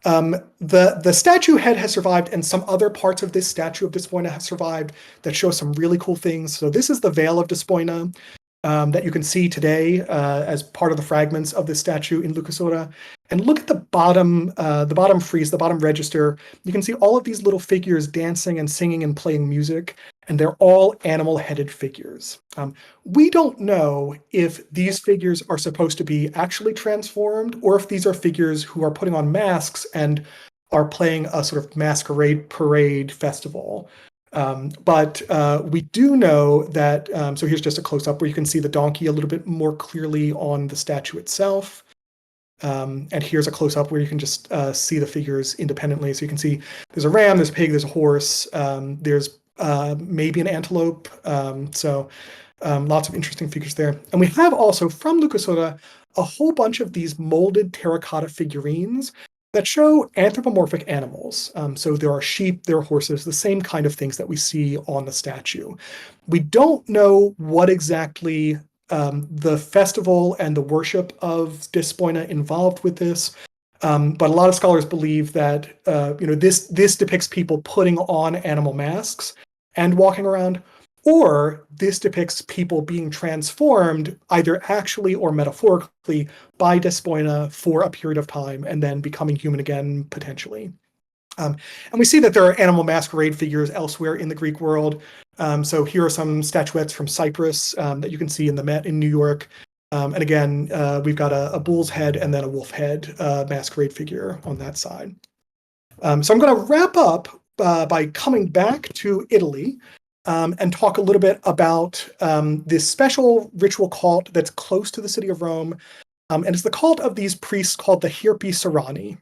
A: The statue head has survived, and some other parts of this statue of Despoina have survived that show some really cool things. So this is the veil of Despoina that you can see today as part of the fragments of this statue in Leucosora. And look at the bottom frieze, the bottom register. You can see all of these little figures dancing and singing and playing music, and they're all animal-headed figures. We don't know if these figures are supposed to be actually transformed, or if these are figures who are putting on masks and are playing a sort of masquerade parade festival. But we do know that, so here's just a close-up where you can see the donkey a little bit more clearly on the statue itself. And here's a close-up where you can just see the figures independently. So you can see there's a ram, there's a pig, there's a horse, there's maybe an antelope. So lots of interesting figures there. And we have also, from Leucosora, a whole bunch of these molded terracotta figurines that show anthropomorphic animals. So there are sheep, there are horses, the same kind of things that we see on the statue. We don't know what exactly the festival and the worship of Despoina involved with this, but a lot of scholars believe that this depicts people putting on animal masks and walking around. or this depicts people being transformed either actually or metaphorically by Despoina for a period of time and then becoming human again, potentially. And we see that there are animal masquerade figures elsewhere in the Greek world. So here are some statuettes from Cyprus that you can see in the Met in New York. And again, we've got a bull's head and then a wolf head masquerade figure on that side. So I'm going to wrap up by coming back to Italy and talk a little bit about this special ritual cult that's close to the city of Rome. And it's the cult of these priests called the Hirpi Serrani.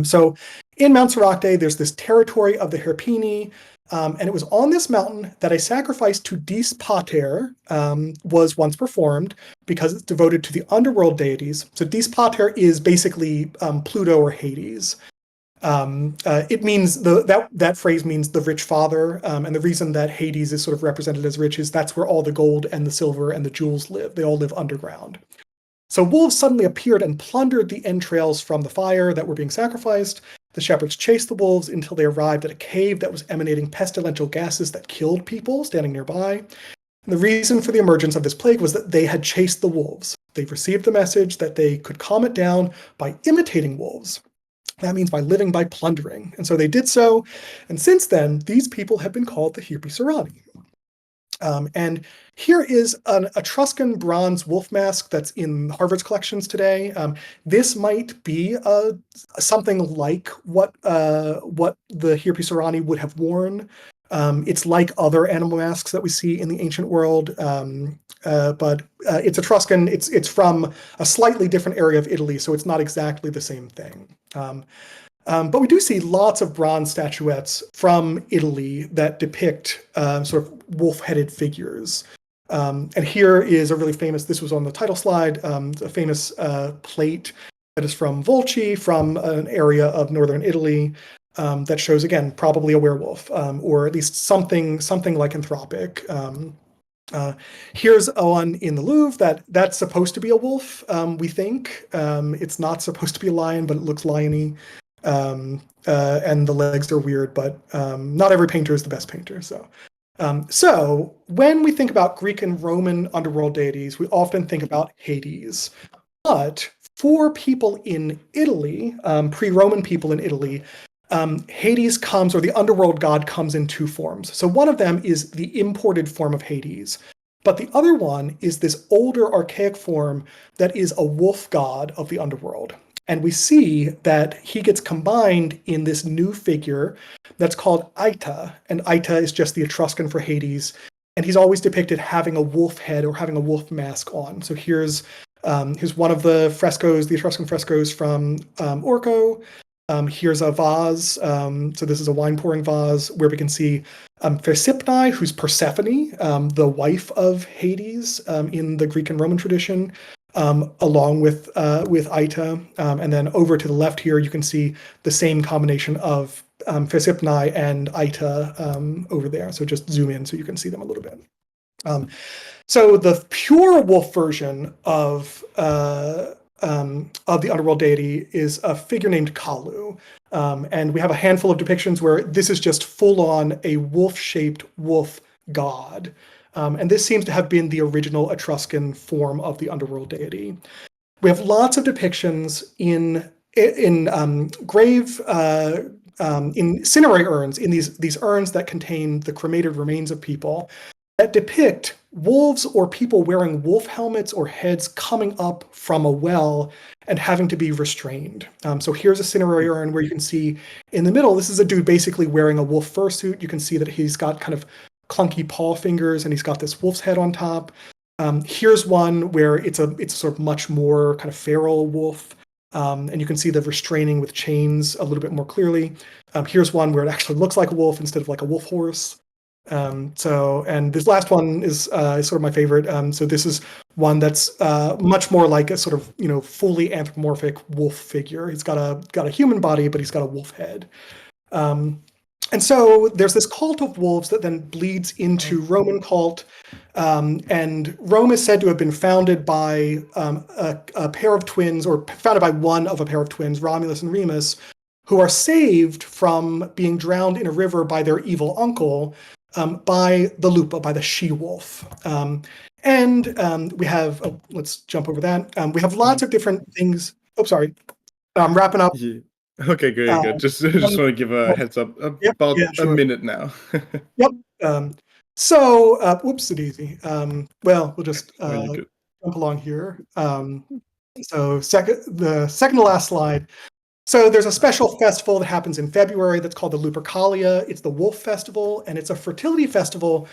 A: So in Mount Soracte, there's this territory of the Hirpini, and it was on this mountain that a sacrifice to Dis Pater was once performed because it's devoted to the underworld deities. So Dis Pater is basically Pluto or Hades. It means that phrase means the rich father, and the reason that Hades is sort of represented as rich is that's where all the gold and the silver and the jewels live. They all live underground. So wolves suddenly appeared and plundered the entrails from the fire that were being sacrificed. The shepherds chased the wolves until they arrived at a cave that was emanating pestilential gases that killed people standing nearby. And the reason for the emergence of this plague was that they had chased the wolves. They received the message that they could calm it down by imitating wolves. That means by living by plundering. And so they did so. And since then, these people have been called the Hirpi Serrani. And here is an Etruscan bronze wolf mask that's in Harvard's collections today. This might be something like what the Hirpi Serrani would have worn. It's like other animal masks that we see in the ancient world, but it's Etruscan. It's from a slightly different area of Italy, so it's not exactly the same thing. But we do see lots of bronze statuettes from Italy that depict sort of wolf-headed figures. And here is a really famous, this was on the title slide, a famous plate that is from Volci, from an area of northern Italy, that shows, again, probably a werewolf, or at least something lycanthropic. Here's one in the Louvre that's supposed to be a wolf, we think. It's not supposed to be a lion, but it looks lion-y. And the legs are weird, but not every painter is the best painter. So when we think about Greek and Roman underworld deities, we often think about Hades. But for people in Italy, pre-Roman people in Italy, Hades comes, or the underworld god comes in two forms. So one of them is the imported form of Hades, but the other one is this older archaic form that is a wolf god of the underworld. And we see that he gets combined in this new figure that's called Aita. And Aita is just the Etruscan for Hades. And he's always depicted having a wolf head or having a wolf mask on. So here's one of the frescoes, the Etruscan frescoes from Orco. Here's a vase. So this is a wine pouring vase where we can see Persephone, who's Persephone, the wife of Hades in the Greek and Roman tradition. Along with Aita. And then over to the left here, you can see the same combination of Persephone and Aita over there. So just zoom in so you can see them a little bit. So the pure wolf version of the underworld deity is a figure named Kalu. And we have a handful of depictions where this is just full-on a wolf-shaped wolf god. And this seems to have been the original Etruscan form of the underworld deity. We have lots of depictions in cinerary urns, in these urns that contain the cremated remains of people, that depict wolves or people wearing wolf helmets or heads coming up from a well and having to be restrained. So here's a cinerary urn where you can see in the middle, this is a dude basically wearing a wolf fursuit. You can see that he's got kind of clunky paw fingers, and he's got this wolf's head on top. Here's one where it's sort of much more kind of feral wolf, and you can see the restraining with chains a little bit more clearly. Here's one where it actually looks like a wolf instead of like a wolf horse. And this last one is sort of my favorite. So this is one that's much more like a sort of fully anthropomorphic wolf figure. He's got a human body, but he's got a wolf head. And so there's this cult of wolves that then bleeds into Roman cult. And Rome is said to have been founded by a pair of twins, or founded by one of a pair of twins, Romulus and Remus, who are saved from being drowned in a river by their evil uncle. by the Lupa, by the she-wolf. And we have, let's jump over that. We have lots of different things. Oh, sorry. I'm wrapping up.
C: Yeah. Okay, good, good. Just want to give a heads up
A: Yep,
C: about
A: yeah,
C: a
A: sure.
C: minute now.
A: Yep. So, whoops-a-daisy. Well, we'll just
C: Oh, you good.
A: jump along here. So the second to last slide. So there's a special festival that happens in February that's called the Lupercalia. It's the Wolf Festival, and it's a fertility festival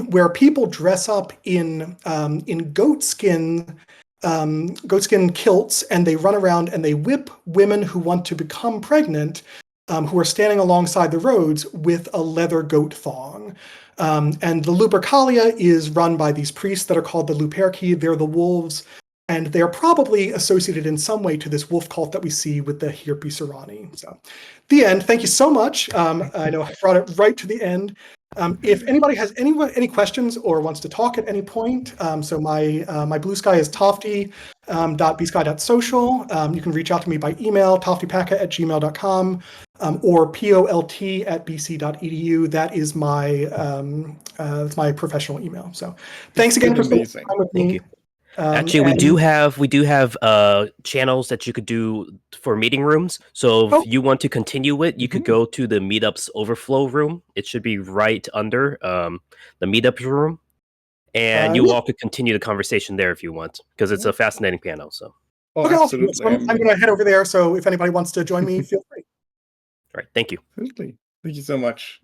A: where people dress up in goatskin kilts, and they run around and they whip women who want to become pregnant, who are standing alongside the roads with a leather goat thong. And the Lupercalia is run by these priests that are called the Luperci. They're the wolves. And they're probably associated in some way to this wolf cult that we see with the Hirpi Sarani. So, the end. Thank you so much. I know I brought it right to the end. If anybody has any questions or wants to talk at any point, so my blue sky is Tofte .bsky.social. You can reach out to me by email, toftepaka@gmail.com, or polt@bc.edu. That is my professional email. So, thanks again for spending time with me.
B: Thank you. Actually, we do have channels that you could do for meeting rooms. So if you want to continue it, you could go to the Meetups Overflow room. It should be right under the Meetups room, and you all could continue the conversation there if you want, because it's a fascinating panel. So,
A: okay, absolutely. I'm going to head over there. So if anybody wants to join me, feel free.
B: All right, thank you.
C: Absolutely. Thank you so much.